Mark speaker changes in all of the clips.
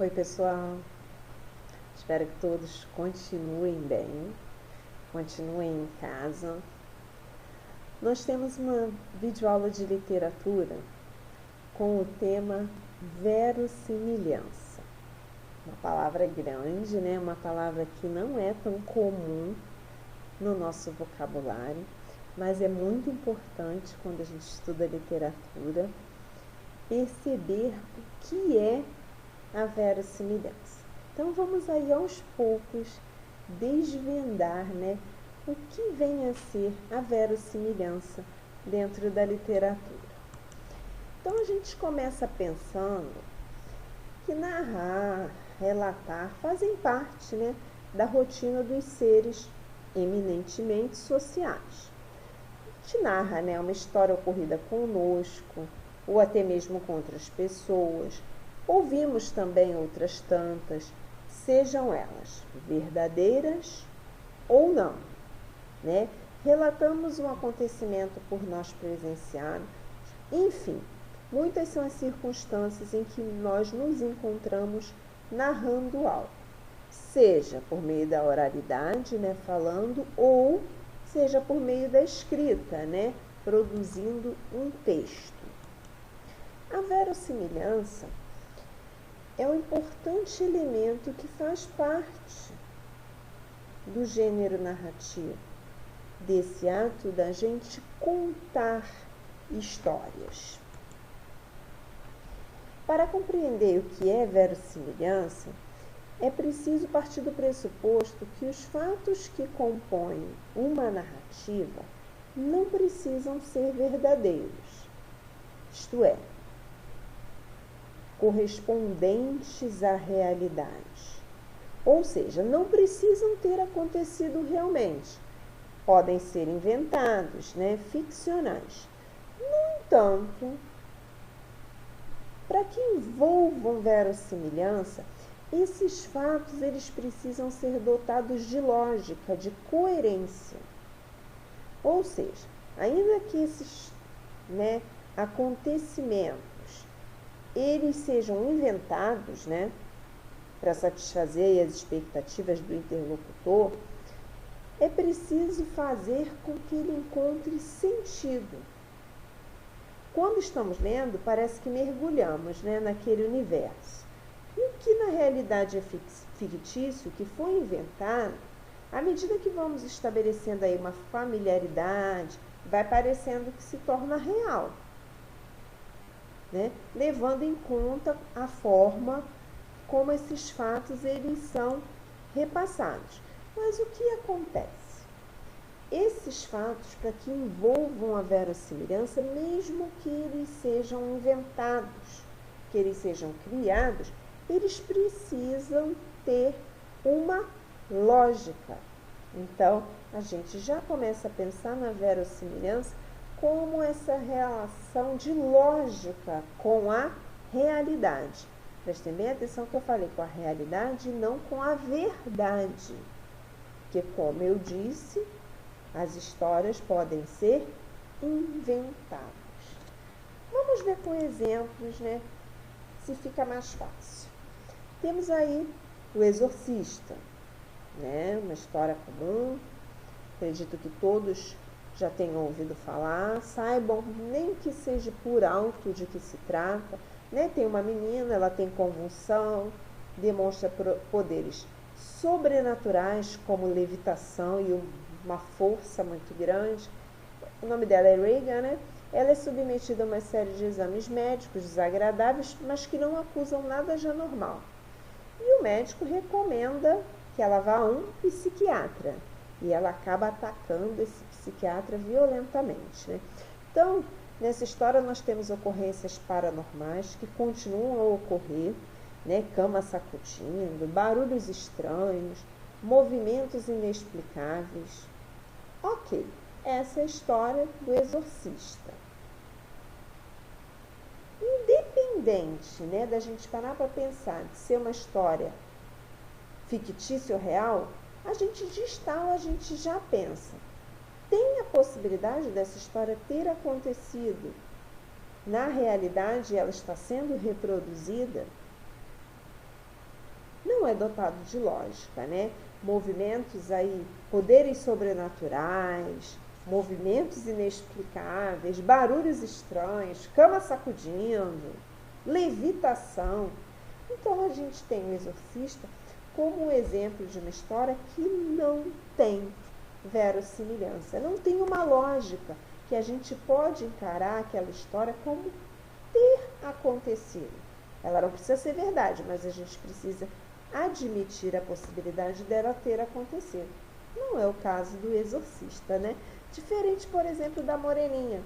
Speaker 1: Oi pessoal, espero que todos continuem bem, continuem em casa. Nós temos uma videoaula de literatura com o tema verossimilhança. Uma palavra grande, né? Uma palavra que não é tão comum no nosso vocabulário, mas é muito importante quando a gente estuda literatura perceber o que é a verossimilhança. Então vamos aí aos poucos desvendar, né, o que vem a ser a verossimilhança dentro da literatura. Então a gente começa pensando que narrar, relatar fazem parte, né, da rotina dos seres eminentemente sociais. A gente narra, né, uma história ocorrida conosco ou até mesmo com outras pessoas. Ouvimos também outras tantas, sejam elas verdadeiras ou não, né? Relatamos um acontecimento por nós presenciado. Enfim, muitas são as circunstâncias em que nós nos encontramos narrando algo, seja por meio da oralidade, né, falando, ou seja por meio da escrita, né, produzindo um texto. A verossimilhança é um importante elemento que faz parte do gênero narrativo, desse ato da gente contar histórias. Para compreender o que é verossimilhança, é preciso partir do pressuposto que os fatos que compõem uma narrativa não precisam ser verdadeiros, isto é, correspondentes à realidade. Ou seja, não precisam ter acontecido realmente. Podem ser inventados, né, ficcionais. No entanto, para que envolvam verossimilhança, esses fatos eles precisam ser dotados de lógica, de coerência. Ou seja, ainda que esses, né, acontecimentos eles sejam inventados, né, para satisfazer as expectativas do interlocutor, é preciso fazer com que ele encontre sentido. Quando estamos lendo, parece que mergulhamos, né, naquele universo. E o que na realidade é fictício, que foi inventado, à medida que vamos estabelecendo aí uma familiaridade, vai parecendo que se torna real. Né? Levando em conta a forma como esses fatos eles são repassados. Mas o que acontece? Esses fatos, para que envolvam a verossimilhança, mesmo que eles sejam inventados, que eles sejam criados, eles precisam ter uma lógica. Então, a gente já começa a pensar na verossimilhança como essa relação de lógica com a realidade. Prestem bem atenção que eu falei com a realidade e não com a verdade. Porque, como eu disse, as histórias podem ser inventadas. Vamos ver com exemplos, né? Se fica mais fácil. Temos aí o Exorcista, né? Uma história comum. Acredito que todos já tenham ouvido falar, saibam, nem que seja por alto de que se trata, né? Tem uma menina, ela tem convulsão, demonstra poderes sobrenaturais, como levitação e uma força muito grande. O nome dela é Regan, né? Ela é submetida a uma série de exames médicos desagradáveis, mas que não acusam nada de anormal. E o médico recomenda que ela vá a um psiquiatra. E ela acaba atacando esse psiquiatra violentamente, né? Então, nessa história nós temos ocorrências paranormais que continuam a ocorrer, né? Cama sacudindo, barulhos estranhos, movimentos inexplicáveis. Ok, essa é a história do Exorcista. Independente, né, da gente parar para pensar de ser uma história fictícia ou real, a gente a gente já pensa. Tem a possibilidade dessa história ter acontecido na realidade, ela está sendo reproduzida? é dotado de lógica, né? Movimentos aí, poderes sobrenaturais, movimentos inexplicáveis, barulhos estranhos, cama sacudindo, levitação. Então a gente tem o Exorcista como um exemplo de uma história que não tem verossimilhança, não tem uma lógica que a gente pode encarar aquela história como ter acontecido. Ela não precisa ser verdade, mas a gente precisa admitir a possibilidade dela ter acontecido. Não é o caso do Exorcista, né? Diferente, por exemplo, da Moreninha,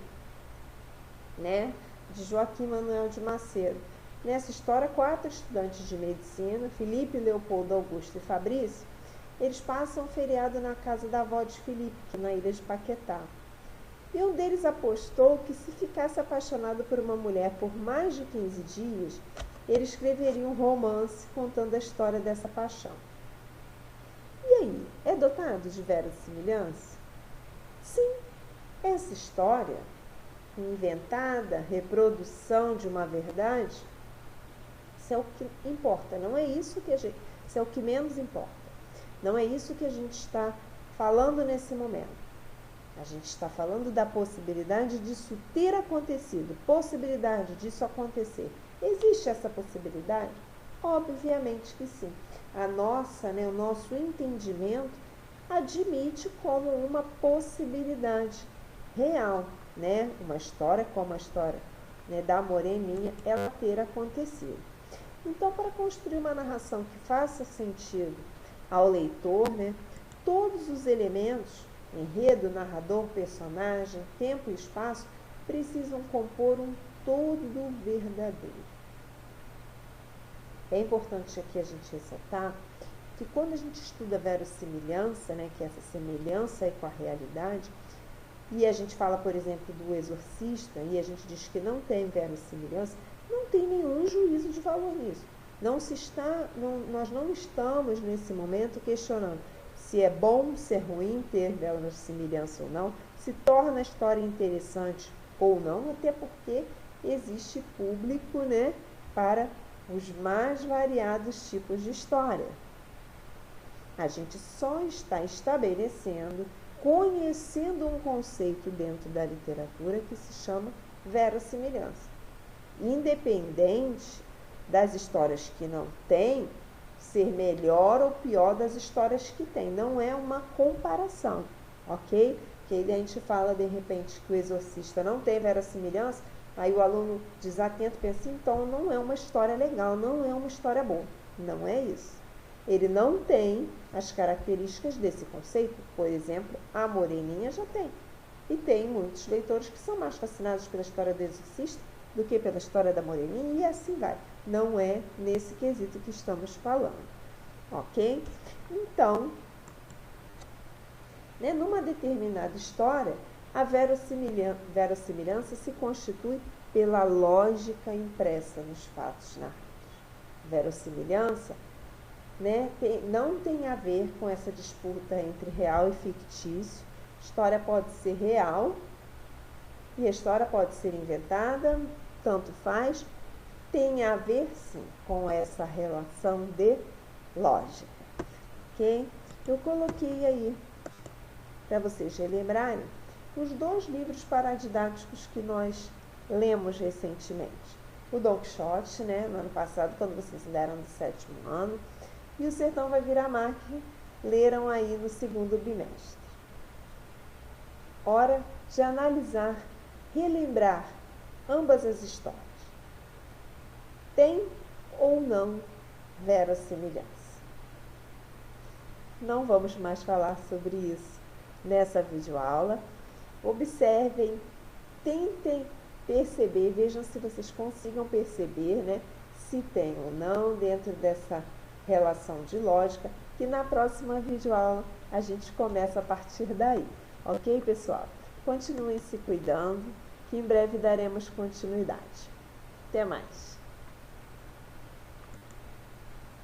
Speaker 1: né? De Joaquim Manuel de Macedo. Nessa história, 4 estudantes de medicina, Felipe, Leopoldo, Augusto e Fabrício, eles passam o feriado na casa da avó de Felipe, na ilha de Paquetá. E um deles apostou que se ficasse apaixonado por uma mulher por mais de 15 dias, ele escreveria um romance contando a história dessa paixão. E aí, é dotado de verossimilhança? Sim, essa história, inventada, reprodução de uma verdade, isso é o que importa, não é isso que isso é o que menos importa. Não é isso que a gente está falando nesse momento. A gente está falando da possibilidade disso ter acontecido, possibilidade disso acontecer. Existe essa possibilidade? Obviamente que sim. O nosso entendimento admite como uma possibilidade real, né? Uma história como a história, né, da Moreninha, ela ter acontecido. Então, para construir uma narração que faça sentido ao leitor, né, todos os elementos, enredo, narrador, personagem, tempo e espaço, precisam compor um todo verdadeiro. É importante aqui a gente ressaltar que quando a gente estuda verossimilhança, né, que é essa semelhança aí com a realidade, e a gente fala, por exemplo, do Exorcista, e a gente diz que não tem verossimilhança, não tem nenhum juízo de valor nisso. Nós não estamos, nesse momento, questionando se é bom, se é ruim ter verossimilhança ou não, se torna a história interessante ou não, até porque existe público, né, para os mais variados tipos de história. A gente só está estabelecendo, conhecendo um conceito dentro da literatura que se chama verossimilhança. Independente das histórias que não têm ser melhor ou pior das histórias que tem. Não é uma comparação, ok? Que aí a gente fala, de repente, que o Exorcista não tem verossimilhança, aí o aluno desatento pensa, então não é uma história legal, não é uma história boa. Não é isso. Ele não tem as características desse conceito. Por exemplo, a Moreninha já tem. E tem muitos leitores que são mais fascinados pela história do Exorcista do que pela história da Moreninha, e assim vai. Não é nesse quesito que estamos falando, ok? Então, né, numa determinada história, a verossimilhança se constitui pela lógica impressa nos fatos narrados. Verossimilhança, né, não tem a ver com essa disputa entre real e fictício. A história pode ser real e a história pode ser inventada, tanto faz. Tem a ver, sim, com essa relação de lógica, ok? Eu coloquei aí, para vocês relembrarem, os 2 livros paradidáticos que nós lemos recentemente. O Dom Quixote, né, no ano passado, quando vocês leram no 7º ano, e O Sertão Vai Virar Mar, que leram aí no 2º bimestre. Hora de analisar, relembrar ambas as histórias. Tem ou não verossimilhança? Não vamos mais falar sobre isso nessa videoaula. Observem, tentem perceber, vejam se vocês consigam perceber, né, se tem ou não dentro dessa relação de lógica, que na próxima videoaula a gente começa a partir daí. Ok, pessoal? Continuem se cuidando, que em breve daremos continuidade. Até mais!